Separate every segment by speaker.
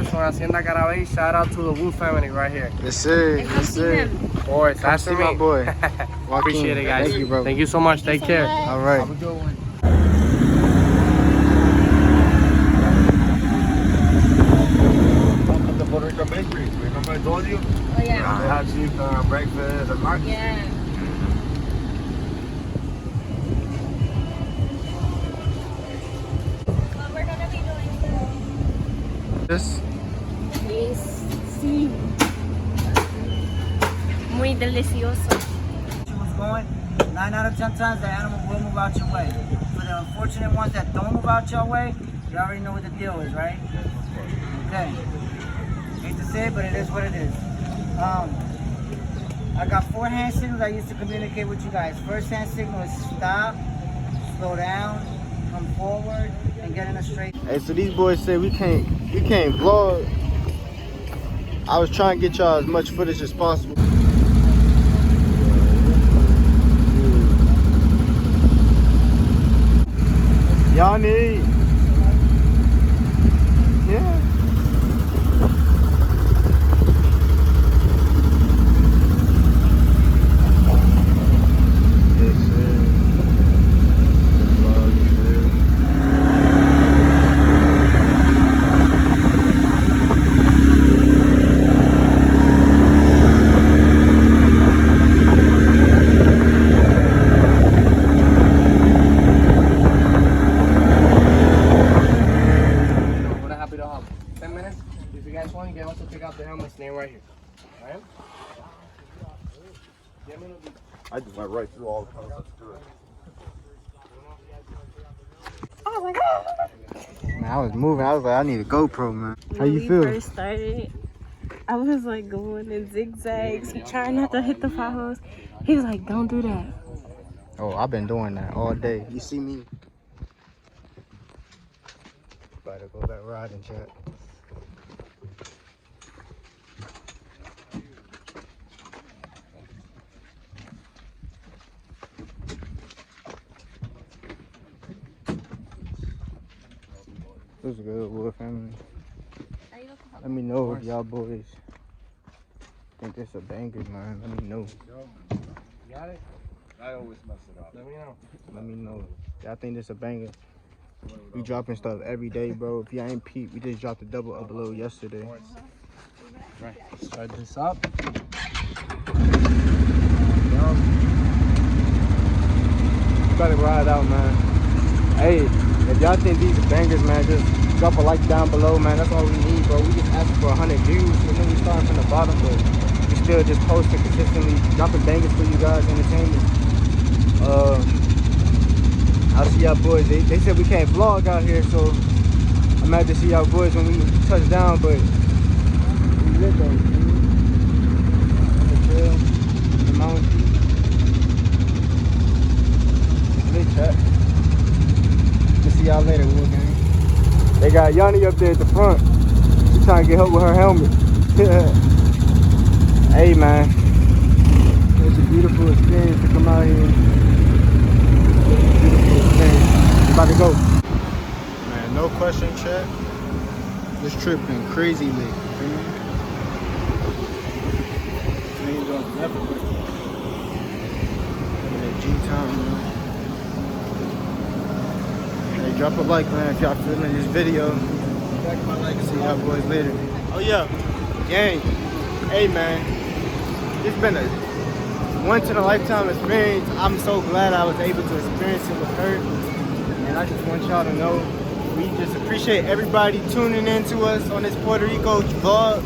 Speaker 1: Atv'S from Hacienda Carabay. Shout out to the Wu family right here.
Speaker 2: Yes, sir. Yes, sir.
Speaker 1: Of course, that's
Speaker 2: me, my boy.
Speaker 1: Appreciate it, guys.
Speaker 2: Thank you, bro.
Speaker 1: Thank you so much. Take care.
Speaker 2: All right.
Speaker 1: Have a good one.
Speaker 3: The Puerto Rico bakery. Remember I told you?
Speaker 4: Oh, yeah.
Speaker 3: They had cheap breakfast and lunch.
Speaker 4: Yeah. What we're gonna be doing
Speaker 2: This.
Speaker 4: is sí. Muy delicioso.
Speaker 5: Was going, 9 out of 10 times the animal will move out your way. For the unfortunate ones that don't move out your way, you already know what the deal is, right? Okay. Hate to say it, but it is what it is. I got 4 hand signals I used to communicate with you guys. First hand signal is stop, slow down, come forward, and get in a straight.
Speaker 2: Hey, so these boys said we can't vlog. I was trying to get y'all as much footage as possible. Y'all need. Yeah.
Speaker 1: Right here. All right?
Speaker 3: I just went right through all the concepts to it.
Speaker 2: Man, I was moving. I was like, I need a GoPro, man. How you
Speaker 4: When
Speaker 2: feel?
Speaker 4: we first started, I was like going in zigzags, trying not to hit the potholes. He was like, don't do that.
Speaker 2: Oh, I've been doing that all day. You see me? About to go back riding, chat. This is good, Wood family. Let me know if y'all boys think this a banger, man. Let me know.
Speaker 1: You got it?
Speaker 3: I always mess it up.
Speaker 1: Let me know.
Speaker 2: Let me know. Y'all think this a banger? We dropping stuff every day, bro. If y'all ain't peep, we just dropped a double upload yesterday.
Speaker 1: Right. Start this up.
Speaker 2: About to ride out, man. Hey, if y'all think these are bangers, man, just drop a like down below, man. That's all we need, bro. We just asking for 100 views. And then we starting from the bottom, but we still just posting consistently, dropping bangers for you guys, entertainment. I'll see y'all boys. They said we can't vlog out here, so I'm gonna have to see y'all boys when we touch down, but we lit though. On the trail, the mountain. Lit, chat. See y'all later, Wood gang. They got Yanni up there at the front. She's trying to get help with her helmet. Hey, man. It's a beautiful experience to come out here. Beautiful experience. We're about to go. Man, no question, chat. This trip been crazy lit. Trains off everywhere. Look at that G-Town, man. Hey, drop a like, man, if y'all feeling this video. Back my like and see y'all boys later. Oh yeah, gang. Hey man, it's been a once in a lifetime experience. I'm so glad I was able to experience it with her. And I just want y'all to know, we just appreciate everybody tuning in to us on this Puerto Rico vlog.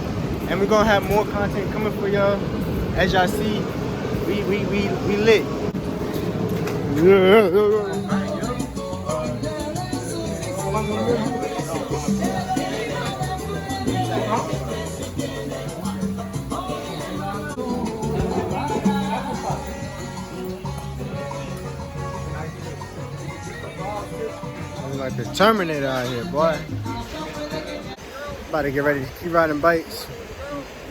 Speaker 2: And we're gonna have more content coming for y'all. As y'all see, we lit. Yeah. Like the Terminator out here, boy. About to get ready to keep riding bikes.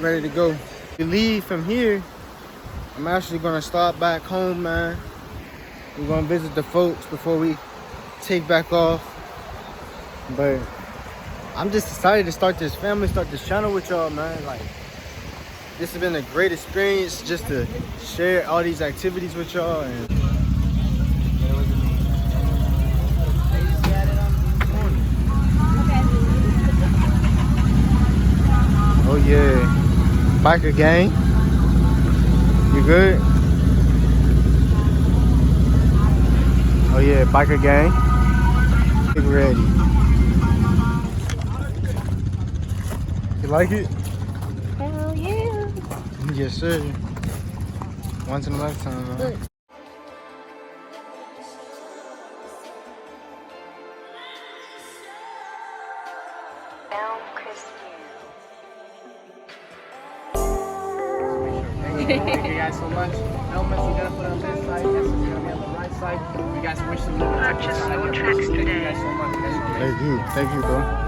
Speaker 2: Ready to go. We leave from here. I'm actually gonna stop back home, man. We're gonna visit the folks before we take back off. But I'm just excited to start this family, start this channel with y'all, man. Like, this has been a great experience just to share all these activities with y'all. And oh yeah, biker gang. You good? Oh yeah, biker gang. Get ready. You like it?
Speaker 4: Hell yeah.
Speaker 2: Yes, sir. Once in a lifetime, man.
Speaker 4: Look.
Speaker 1: Thank you guys so much. Helmets you gotta put on this side. This is gonna be on the right side. You guys wish to live in the side. Thank you guys so much.
Speaker 2: Thank you, bro.